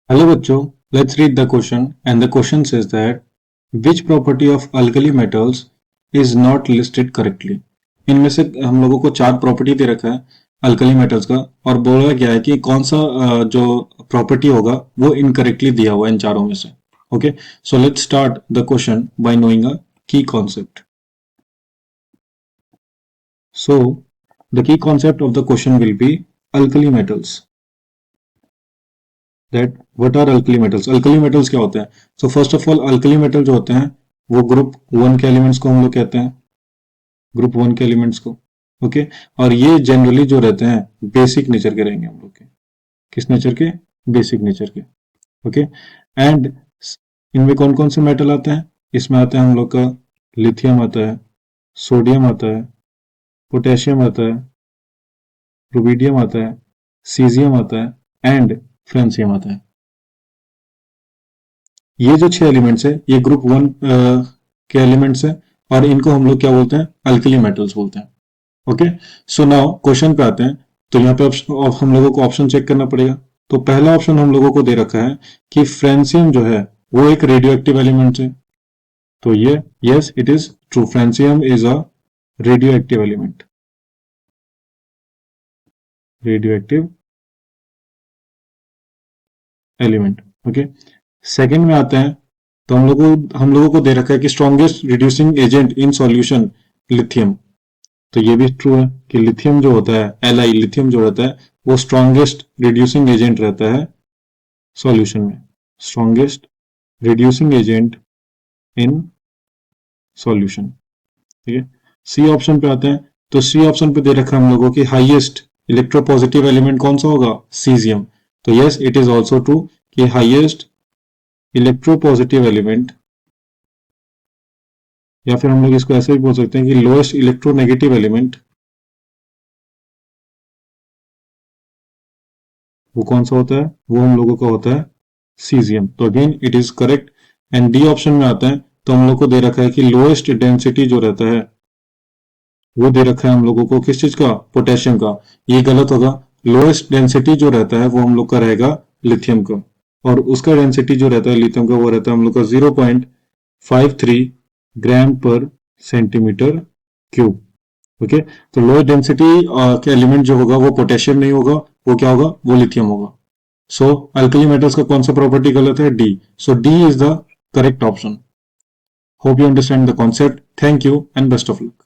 Hello बच्चों, let's read the question and the question says that which property of alkali metals is not listed correctly। इनमें से हम लोगों को चार प्रॉपर्टी दे रखा है अल्कली मेटल्स का और बोला गया है कि कौन सा जो प्रॉपर्टी होगा वो इनकरेक्टली दिया हुआ है इन चारों में से। Okay, so let's start the question by knowing a key concept. So the key concept of the question will be alkali metals. That what are alkali metals. Alkali metals क्या होते हैं? So first of all alkali metal जो होते हैं वो group one के elements को हम लोग कहते हैं, ग्रुप वन के एलिमेंट्स को। ओके, और ये जनरली जो रहते हैं बेसिक नेचर के रहेंगे हम लोग के। किस नेचर के? बेसिक नेचर के। ओके, एंड इनमें कौन कौन से मेटल आते हैं? इसमें आता है हम लोग का लिथियम आता है, सोडियम आता है, पोटेशियम आता है, रुबिडियम आता है, सीजियम आता है एंड फ्रेंसियम आता है। ये जो 6 एलिमेंट्स है ये ग्रुप वन के एलिमेंट्स है और इनको हम लोग क्या बोलते हैं? अल्कली मेटल्स बोलते हैं। ओके, सो नाउ क्वेश्चन पे आते हैं। तो यहाँ पे हम लोगों को ऑप्शन चेक करना पड़ेगा। तो पहला ऑप्शन हम लोगों को दे रखा है कि फ्रेंसियम जो है वो एक रेडियो एक्टिव एलिमेंट है। तो ये yes it is true, francium is a radio active element, radio active element. Okay, second में आते हैं। तो हम लोगों को दे रखा है कि strongest reducing agent in solution lithium. तो ये भी ट्रू है कि लिथियम जो होता है, एल लिथियम जो रहता है वो स्ट्रॉन्गेस्ट रिड्यूसिंग एजेंट रहता है सॉल्यूशन में, strongest reducing agent in solution. ठीक है, सी ऑप्शन पे आते हैं। तो सी ऑप्शन पे दे रखा है हम लोगों की हाईएस्ट इलेक्ट्रोपॉजिटिव एलिमेंट कौन सा होगा? सीजियम। तो yes it is also true कि हाईएस्ट इलेक्ट्रोपॉजिटिव एलिमेंट, या फिर हम लोग इसको ऐसे भी बोल सकते हैं कि लोएस्ट इलेक्ट्रोनेगेटिव एलिमेंट, वो कौन सा होता है? वो हम लोगों का होता है सीजियम। तो again it is correct. And D option में आता है। तो हम लोग को दे रखा है कि लोएस्ट डेंसिटी जो रहता है वो दे रखा है हम लोगों को किस चीज का? पोटेशियम का। ये गलत होगा। लोएस्ट डेंसिटी जो रहता है वो हम लोग का रहेगा लिथियम का, और उसका डेंसिटी जो रहता है लिथियम का वो रहता है हम लोग का 0.53 ग्राम पर सेंटीमीटर क्यूब। ओके, तो लोएस्ट डेंसिटी का एलिमेंट जो होगा वो पोटेशियम नहीं होगा, वो क्या होगा? वो लिथियम होगा। सो अल्कली मेटल्स का कौन सा प्रॉपर्टी गलत है? D. So D is the correct option. Hope you understand the concept. Thank you and best of luck.